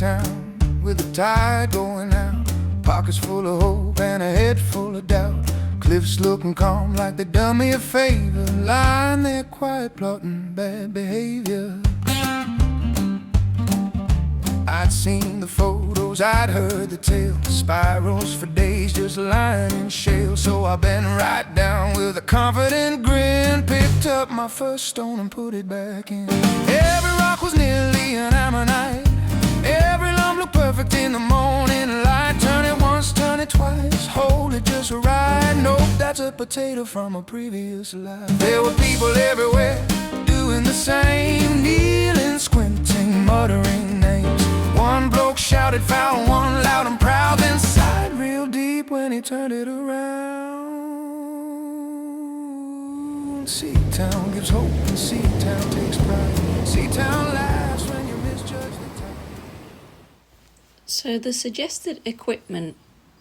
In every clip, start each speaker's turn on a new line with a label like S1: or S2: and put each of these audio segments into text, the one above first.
S1: Seatown with the tide going out, pockets full of hope and a head full of doubt. Cliffs looking calm like they done me a favor, lying there quiet plotting bad behavior. I'd seen the photos, I'd heard the tales, spirals for days just lying in shale. So I bent right down with a confident grin, picked up my first stone and put it back in. Every rock was nearly an ammonite, every lump looked perfect in the morning light. Turn it once, turn it twice, hold it just right. Nope, that's a potato from a previous life. There were people everywhere doing the same, kneeling, squinting, muttering names. One bloke shouted foul, one loud and proud, then sighed real deep when he turned it around. Seatown gives hope and Seatown takes pride. Seatown laughs when you misjudge the time.
S2: So the suggested equipment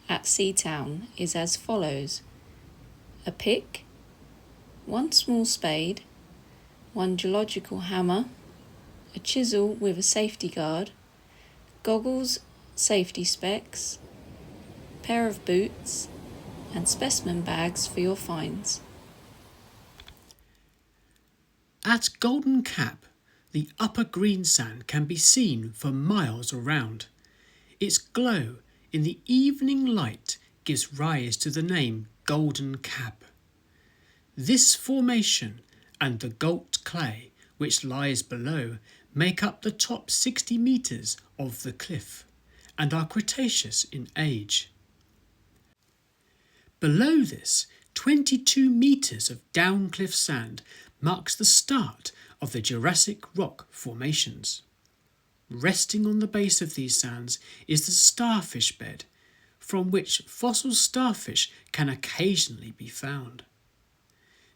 S2: at Seatown is as follows: a pick, one small spade, one geological hammer, a chisel with a safety guard, goggles, safety specs, pair of boots, and specimen bags for your finds.
S3: At Golden Cap, the upper greensand can be seen for miles around. Its glow in the evening light gives rise to the name Golden Cap. This formation and the gault clay which lies below make up the top 60 metres of the cliff and are Cretaceous in age. Below this, 22 metres of downcliff sand marks the start of the Jurassic rock formations. Resting on the base of these sands is the starfish bed, from which fossil starfish can occasionally be found.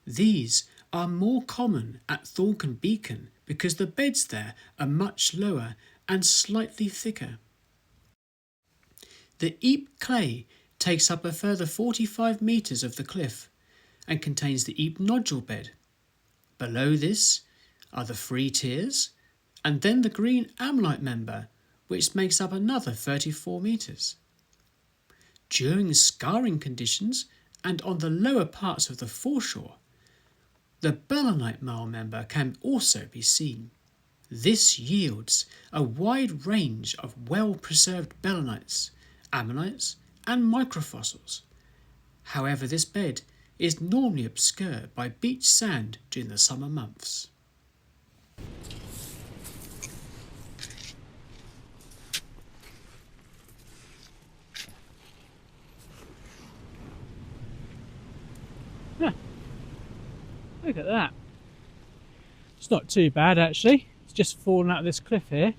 S3: These are more common at Thornton Beacon because the beds there are much lower and slightly thicker. The Eep clay takes up a further 45 metres of the cliff and contains the Eep nodule bed. Below this are the free tiers and then the Green Ammonite member, which makes up another 34 metres. During scarring conditions and on the lower parts of the foreshore, the Belemnite marl member can also be seen. This yields a wide range of well-preserved belemnites, ammonites and microfossils. However, this bed is normally obscured by beach sand during the summer months.
S4: Look at that. It's not too bad actually. It's just fallen out of this cliff here,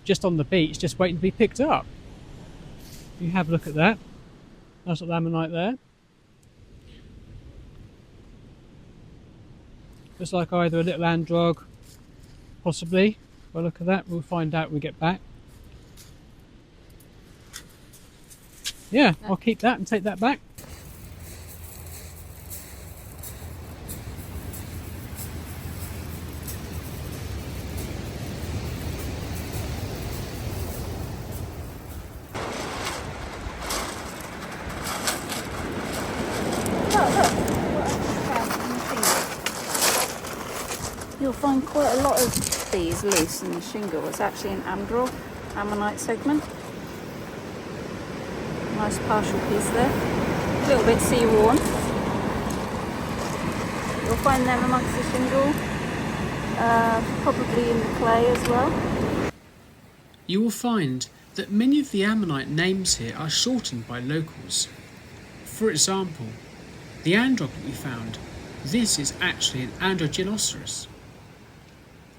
S4: just on the beach, just waiting to be picked up. You have a look at that. Nice little ammonite there. Looks like either a little androg, possibly. Well, look at that. We'll find out when we get back. Yeah, I'll keep that and take that back.
S2: You'll find quite a lot of these loose in the shingle. It's actually an ammonite segment. Nice partial piece there. A little bit sea-worn. You'll find them amongst the shingle, probably in the clay as well.
S3: You will find that many of the ammonite names here are shortened by locals. For example, the androg that we found, this is actually an androgynosaurus.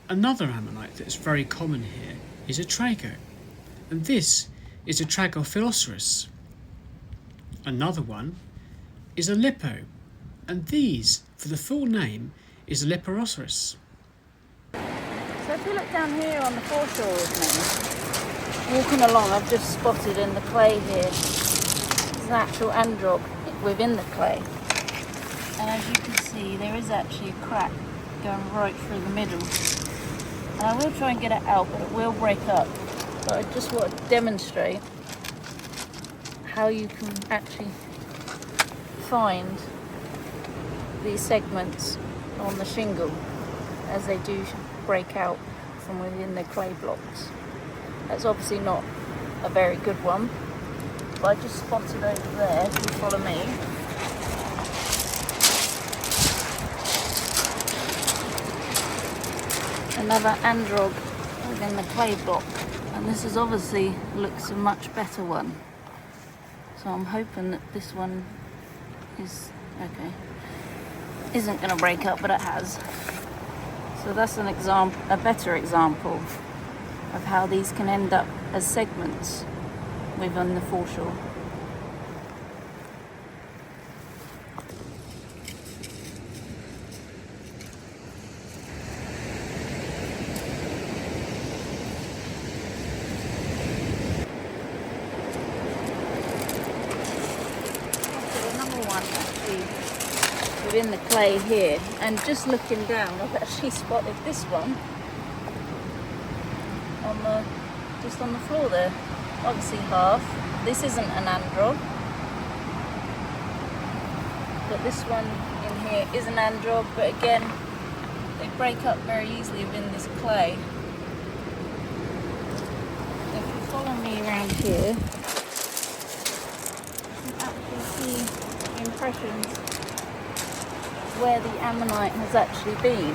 S3: Another ammonite that is very common here is a trago, and this is a tragophylosaurus. Another one is a lippo, and these, for the full name, is a Liporosaurus.
S2: So if you look down here on the foreshore with me, walking along, I've just spotted in the clay here, there's an actual androg within the clay. And as you can see, there is actually a crack going right through the middle. And I will try and get it out, but it will break up. but I just want to demonstrate how you can actually find these segments on the shingle as they do break out from within the clay blocks. That's obviously not a very good one, but I just spotted over there, if you follow me, another androg within the clay block, and this is obviously looks a much better one. So I'm hoping that this one is okay. Isn't going to break up, but it has. So that's an example, a better example of how these can end up as segments within the foreshore. Another one actually within the clay here, and just looking down, I've actually spotted this one on the just on the floor there. Obviously half. This isn't an androg, but this one in here is an androg. But again, they break up very easily within this clay. If you follow me around here, you can actually see impressions where the ammonite has actually been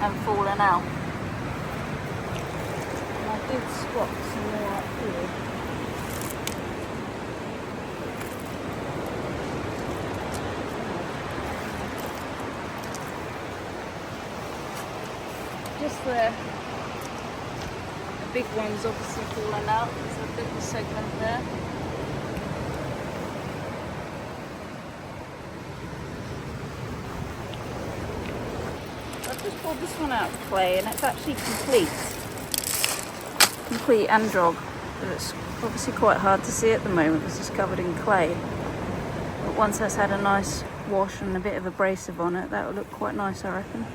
S2: and fallen out. And I did spot some more up here. Just there. The big one's obviously fallen out. There's a little segment there. Just pulled this one out of clay, and it's actually complete androg, but it's obviously quite hard to see at the moment because it's covered in clay. But once that's had a nice wash and a bit of abrasive on it, that will look quite nice, I reckon.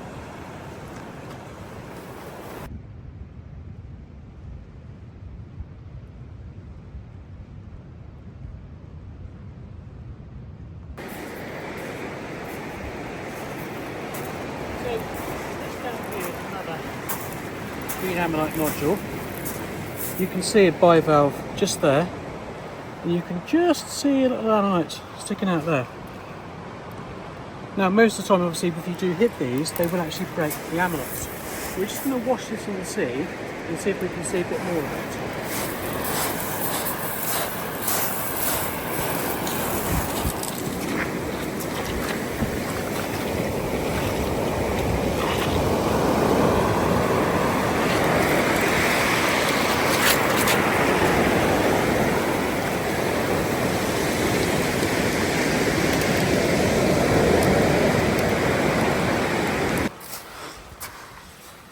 S4: Green Ammonite nodule. You can see a bivalve just there, and you can just see a little ammonite sticking out there. Now most of the time, obviously, if you do hit these, they will actually break the ammonites. We're just going to wash this in the sea and see if we can see a bit more of it.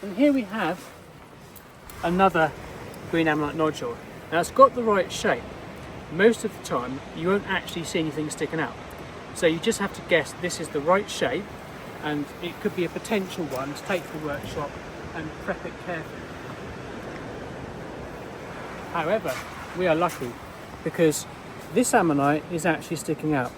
S4: And here we have another green ammonite nodule. Now it's got the right shape. Most of the time you won't actually see anything sticking out. So you just have to guess this is the right shape, and it could be a potential one to take to the workshop and prep it carefully. However, we are lucky because this ammonite is actually sticking out.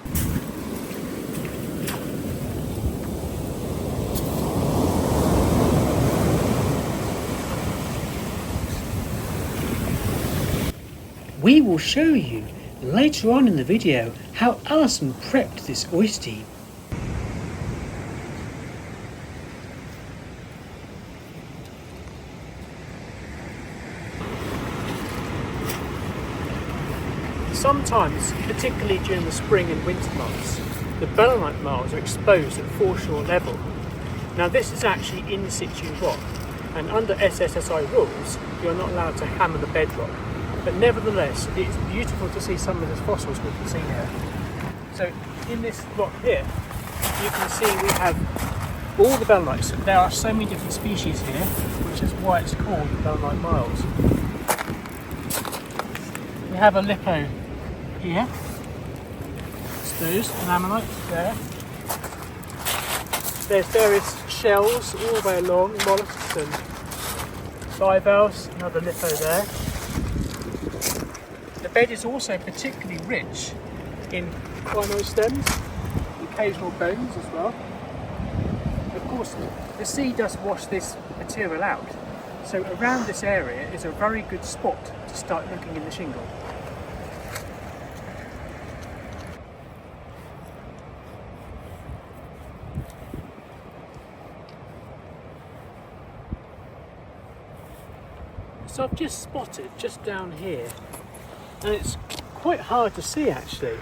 S3: We will show you later on in the video how Alison prepped this oyster.
S4: Sometimes, particularly during the spring and winter months, the belemnite marls are exposed at foreshore level. Now this is actually in situ rock, and under SSSI rules you're not allowed to hammer the bedrock. But nevertheless, it's beautiful to see some of the fossils we can see here. So in this rock here, you can see we have all the belemnites. There are so many different species here, which is why it's called the belemnite marls. We have a lipo here, those and ammonite there. There's various shells all the way along, mollusks and bivalves, another lipo there. bed is also particularly rich in stems, occasional bones as well. Of course, the sea does wash this material out, so around this area is a very good spot to start looking in the shingle. So I've just spotted just down here, and it's quite hard to see actually,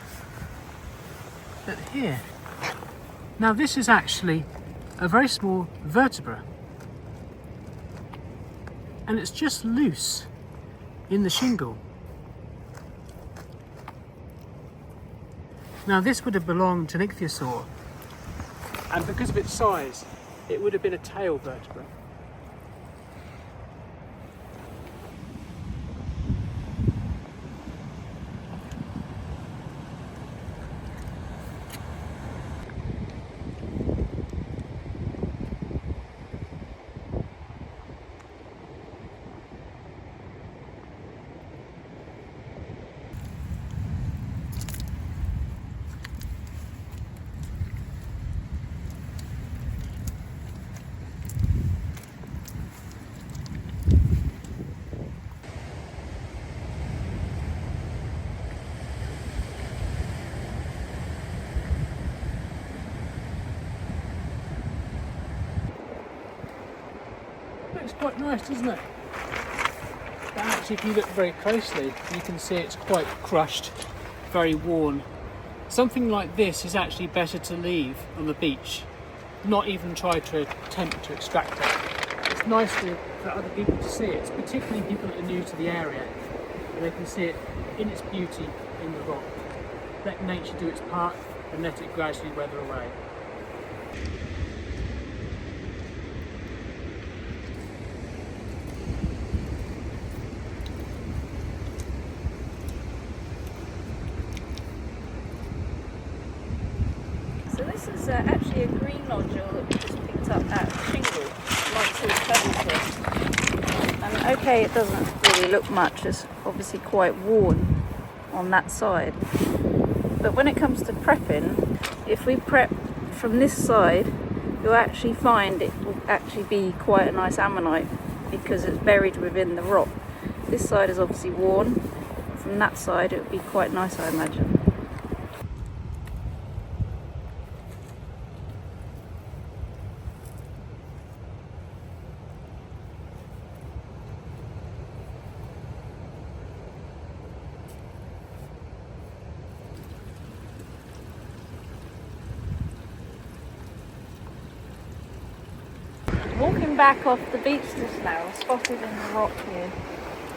S4: but here. Now this is actually a very small vertebra, and it's just loose in the shingle. Now this would have belonged to an ichthyosaur, and because of its size, it would have been a tail vertebra. Looks quite nice, doesn't it? But actually, if you look very closely, you can see it's quite crushed, very worn. Something like this is actually better to leave on the beach, not even try to attempt to extract it. It's nice for other people to see it, particularly people that are new to the area, and they can see it in its beauty in the rock. Let nature do its part and let it gradually weather away.
S2: So this is actually a green nodule that we just picked up at shingle, like all pebbles here. And okay, it doesn't really look much, it's obviously quite worn on that side. But when it comes to prepping, if we prep from this side, you'll actually find it will actually be quite a nice ammonite because it's buried within the rock. This side is obviously worn. From that side, it would be quite nice, I imagine. Walking back off the beach just now, I spotted in the rock here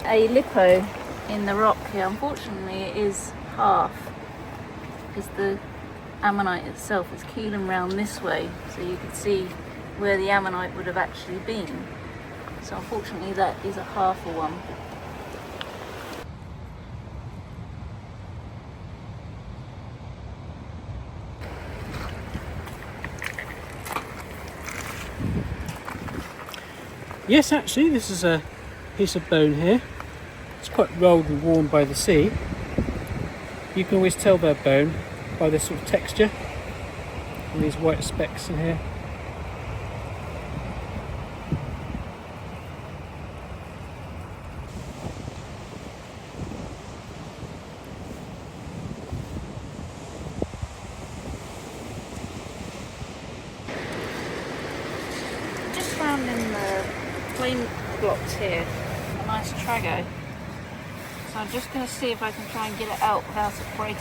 S2: a lipo in the rock here. Unfortunately, it is half because the ammonite itself is keeling round this way, so you can see where the ammonite would have actually been. So unfortunately, that is a half of one.
S4: Yes, actually, this is a piece of bone here. It's quite rolled and worn by the sea. You can always tell they're bone by this sort of texture and these white specks in here.
S2: Just found in the flame blocks here a nice trago. So I'm just going to see if I can try and get it out without it breaking.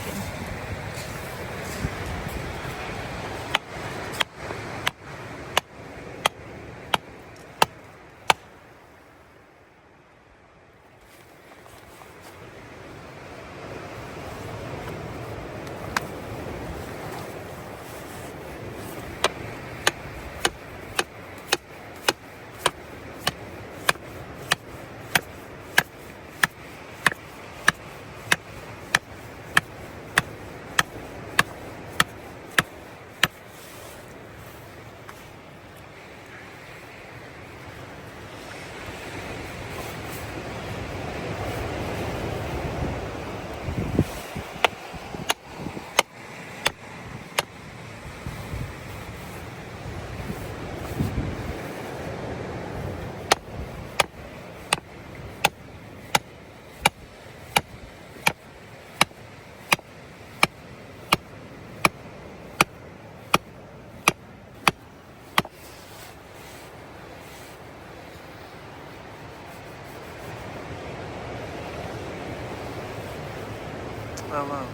S1: below.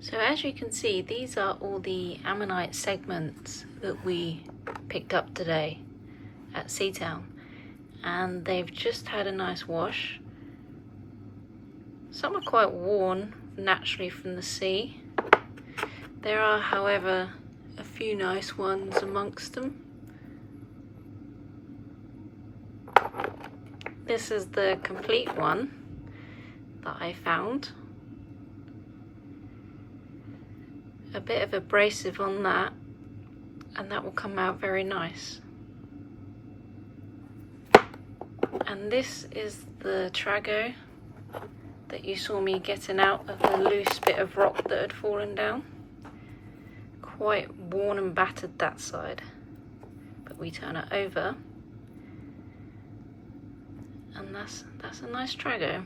S2: So as you can see, these are all the ammonite segments that we picked up today at Seatown, and they've just had a nice wash. Some are quite worn naturally from the sea. There are, however, a few nice ones amongst them. This is the complete one that I found. A bit of abrasive on that, and that will come out very nice. And this is the trago that you saw me getting out of the loose bit of rock that had fallen down. Quite worn and battered that side, but we turn it over, and that's a nice trago.